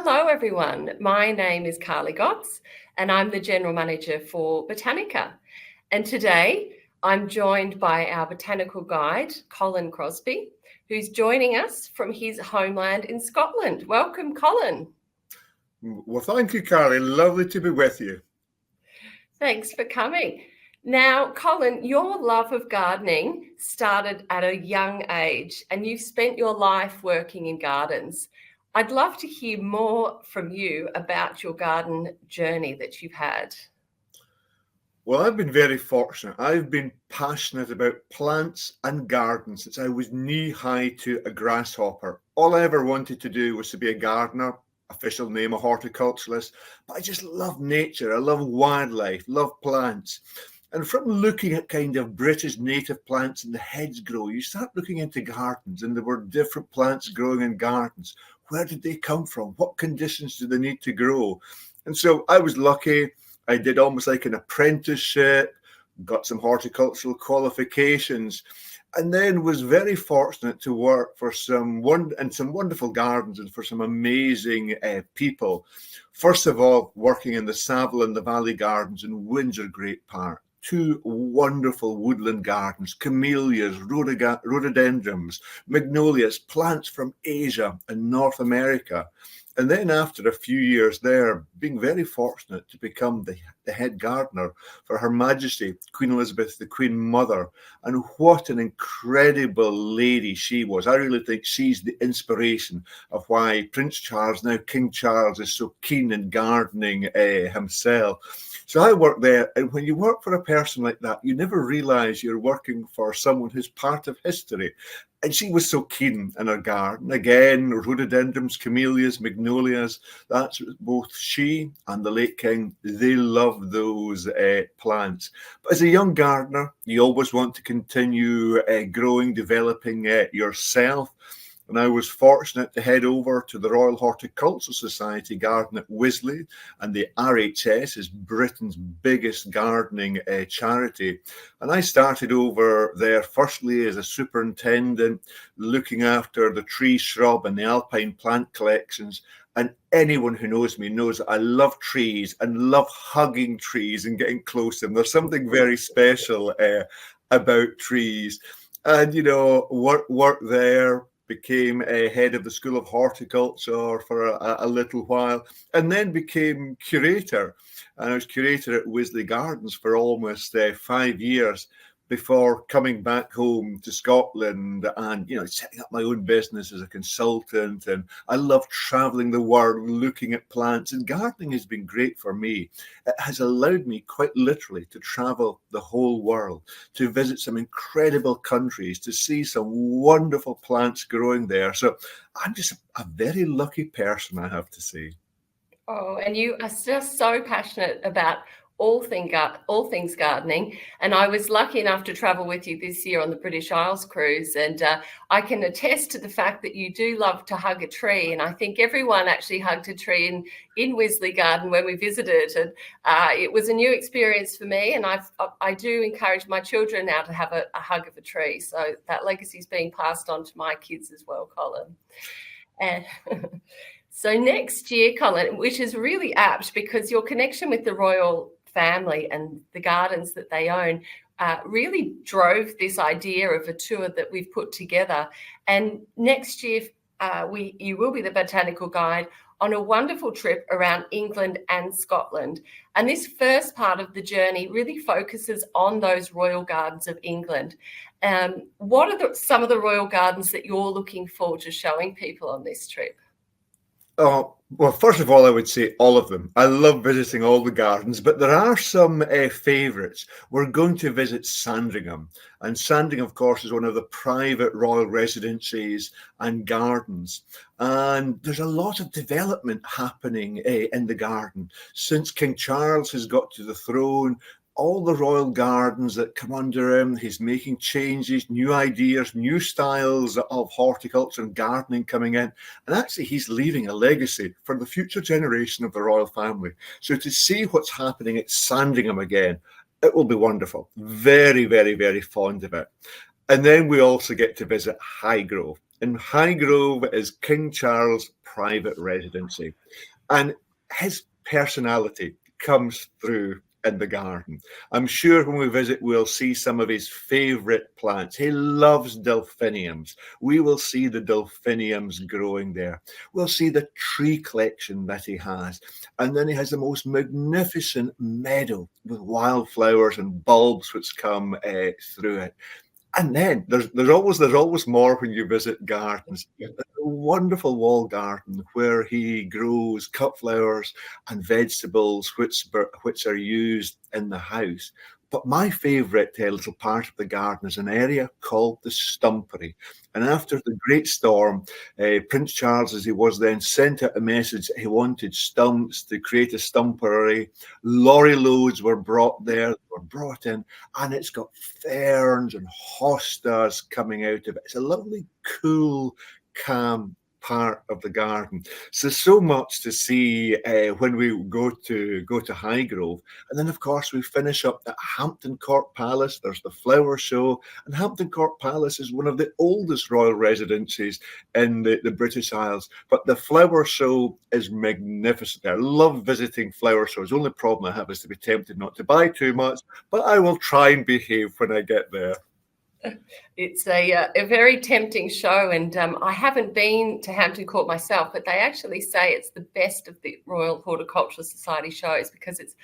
Hello, everyone. My name is Carly Gotz, and I'm the General Manager for Botanica. And today I'm joined by our Botanical Guide, Colin Crosbie, who's joining us from his homeland in Scotland. Welcome, Colin. Well, thank you, Carly. Lovely to be with you. Thanks for coming. Now, Colin, your love of gardening started at a young age, and you've spent your life working in gardens. I'd love to hear more from you about your garden journey that you've had. Well, I've been very fortunate. I've been passionate about plants and gardens since I was knee-high to a grasshopper. All I ever wanted to do was to be a gardener, official name a horticulturalist, but I just love nature. I love wildlife, love plants. And from looking at kind of British native plants and the hedgerow, you start looking into gardens, and there were different plants growing in gardens. Where did they come from? What conditions do they need to grow? And so I was lucky. I did almost like an apprenticeship, got some horticultural qualifications, and then was very fortunate to work for some wonderful gardens and for some amazing people. First of all, working in the Savile and the Valley Gardens in Windsor Great Park. Two wonderful woodland gardens, camellias, rhododendrons, magnolias, plants from Asia and North America. And then after a few years there, being very fortunate to become the head gardener for Her Majesty, Queen Elizabeth, the Queen Mother. And what an incredible lady she was. I really think she's the inspiration of why Prince Charles, now King Charles, is so keen in gardening himself. So I worked there, and when you work for a person like that, you never realize you're working for someone who's part of history. And she was so keen in her garden. Again, rhododendrons, camellias, magnolias. That's both she and the late king. They loved those plants. But as a young gardener, you always want to continue growing, developing yourself. And I was fortunate to head over to the Royal Horticultural Society garden at Wisley, and the RHS is Britain's biggest gardening charity. And I started over there firstly as a superintendent, looking after the tree, shrub and the alpine plant collections. And anyone who knows me knows that I love trees and love hugging trees and getting close to them. There's something very special about trees. And, you know, work there, became a head of the School of Horticulture for a little while, and then became curator. And I was curator at Wisley Gardens for almost 5 years before coming back home to Scotland and, you know, setting up my own business as a consultant. And I love traveling the world, looking at plants, and gardening has been great for me. It has allowed me quite literally to travel the whole world, to visit some incredible countries, to see some wonderful plants growing there. So I'm just a very lucky person, I have to say. Oh, and you are just so passionate about all things gardening. And I was lucky enough to travel with you this year on the British Isles cruise. And I can attest to the fact that you do love to hug a tree. And I think everyone actually hugged a tree in Wisley Garden when we visited. And it was a new experience for me. And I do encourage my children now to have a hug of a tree. So that legacy is being passed on to my kids as well, Colin. And so next year, Colin, which is really apt because your connection with the royal family and the gardens that they own really drove this idea of a tour that we've put together. And next year, you will be the Botanical Guide on a wonderful trip around England and Scotland. And this first part of the journey really focuses on those royal gardens of England. What are some of the royal gardens that you're looking forward to showing people on this trip? Oh, well, first of all, I would say all of them. I love visiting all the gardens, but there are some favourites. We're going to visit Sandringham. And Sandringham, of course, is one of the private royal residencies and gardens. And there's a lot of development happening in the garden. Since King Charles has got to the throne, all the royal gardens that come under him, he's making changes, new ideas, new styles of horticulture and gardening coming in. And actually, he's leaving a legacy for the future generation of the royal family. So to see what's happening at Sandringham again, it will be wonderful. Very, very, very fond of it. And then we also get to visit Highgrove. And Highgrove is King Charles' private residency. And his personality comes through in the garden. I'm sure when we visit, we'll see some of his favourite plants. He loves delphiniums. We will see the delphiniums growing there. We'll see the tree collection that he has. And then he has the most magnificent meadow with wildflowers and bulbs which come through it. And then there's always more when you visit gardens. There's a wonderful wall garden where he grows cut flowers and vegetables which are used in the house. But my favourite little part of the garden is an area called the Stumpery. And after the Great Storm, Prince Charles, as he was then, sent out a message that he wanted stumps to create a stumpery. Lorry loads were brought there, were brought in, and it's got ferns and hostas coming out of it. It's a lovely, cool, calm part of the garden. So much to see when we go to Highgrove. And then of course we finish up at Hampton Court Palace. There's the flower show, and Hampton Court Palace is one of the oldest royal residencies in the British Isles. But the flower show is magnificent. I love visiting flower shows. The only problem I have is to be tempted not to buy too much, but I will try and behave when I get there. It's a very tempting show, and I haven't been to Hampton Court myself, but they actually say it's the best of the Royal Horticultural Society shows because it's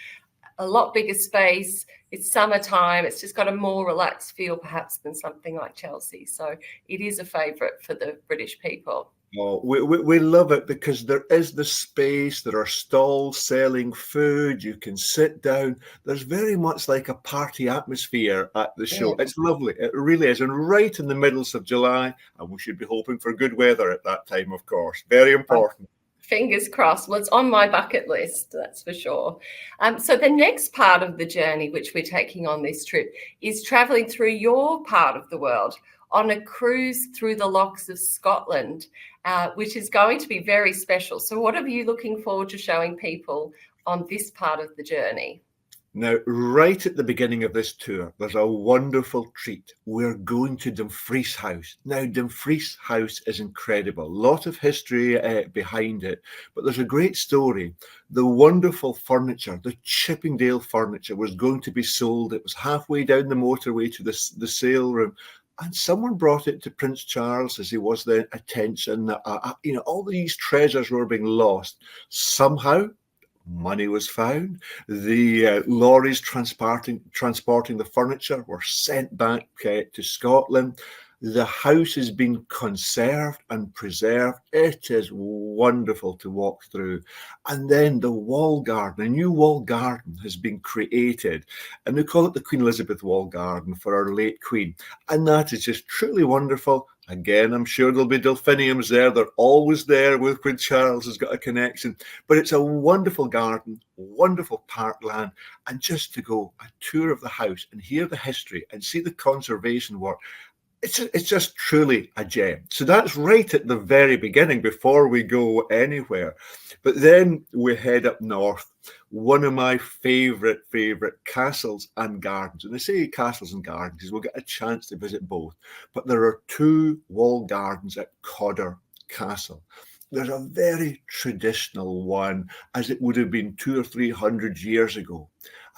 a lot bigger space. It's summertime. It's just got a more relaxed feel perhaps than something like Chelsea. So it is a favourite for the British people. Oh, we love it because there is the space. There are stalls selling food. You can sit down. There's very much like a party atmosphere at the show. Yeah. It's lovely. It really is. And right in the middle of July, and we should be hoping for good weather at that time, of course. Very important. Fingers crossed. Well, it's on my bucket list, that's for sure. So the next part of the journey, which we're taking on this trip, is travelling through your part of the world on a cruise through the lochs of Scotland, which is going to be very special. So what are you looking forward to showing people on this part of the journey? Now, right at the beginning of this tour, there's a wonderful treat. We're going to Dumfries House. Now, Dumfries House is incredible. A lot of history behind it, but there's a great story. The wonderful furniture, the Chippendale furniture, was going to be sold. It was halfway down the motorway to the sale room. And someone brought it to Prince Charles as he was then attention. All these treasures were being lost. Somehow, money was found. The lorries transporting the furniture were sent back to Scotland. The house has been conserved and preserved. It is wonderful to walk through. And then the wall garden, a new wall garden has been created. And we call it the Queen Elizabeth Wall Garden for our late Queen. And that is just truly wonderful. Again, I'm sure there'll be delphiniums there. They're always there with Prince Charles has got a connection. But it's a wonderful garden, wonderful parkland. And just to go a tour of the house and hear the history and see the conservation work, it's just truly a gem. So that's right at the very beginning before we go anywhere. But then we head up north. One of my favourite castles and gardens. And I say castles and gardens because we'll get a chance to visit both. But there are two wall gardens at Codder Castle. There's a very traditional one, as it would have been 200 or 300 years ago.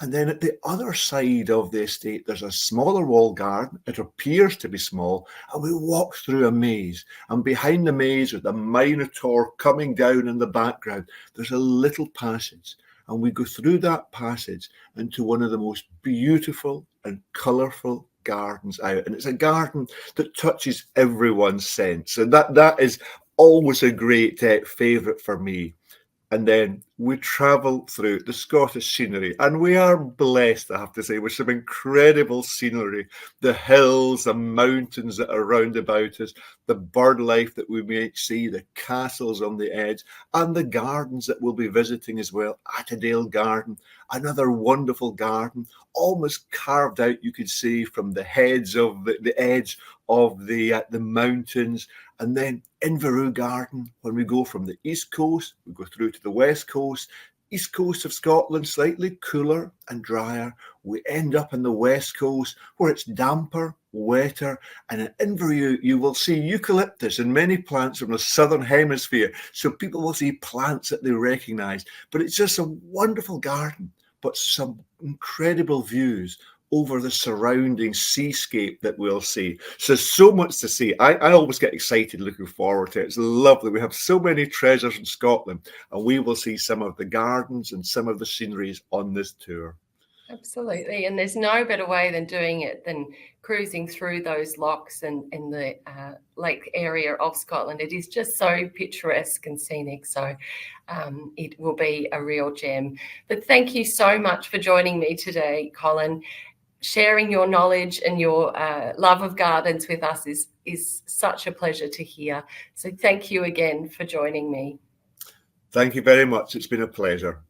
And then at the other side of the estate, there's a smaller wall garden. It appears to be small. And we walk through a maze. And behind the maze, with the Minotaur coming down in the background, there's a little passage. And we go through that passage into one of the most beautiful and colourful gardens out. And it's a garden that touches everyone's sense. And that is always a great favourite for me. And then we travel through the Scottish scenery, and we are blessed, I have to say, with some incredible scenery. The hills, the mountains that are round about us, the bird life that we may see, the castles on the edge, and the gardens that we'll be visiting as well. Attadale Garden, another wonderful garden, almost carved out, you could see, from the heads of the edge of the mountains. And then Inverurie Garden, when we go from the east coast, we go through to the west coast, east coast of Scotland, slightly cooler and drier. We end up in the west coast where it's damper wetter, and in Inverview you will see eucalyptus and many plants from the southern hemisphere, so people will see plants that they recognize. But it's just a wonderful garden, but some incredible views over the surrounding seascape that we'll see. So much to see. I always get excited looking forward to it. It's lovely. We have so many treasures in Scotland, and we will see some of the gardens and some of the sceneries on this tour. Absolutely. And there's no better way than doing it than cruising through those lochs and the lake area of Scotland. It is just so picturesque and scenic. So it will be a real gem. But thank you so much for joining me today, Colin. Sharing your knowledge and your love of gardens with us is such a pleasure to hear. So thank you again for joining me. Thank you very much. It's been a pleasure.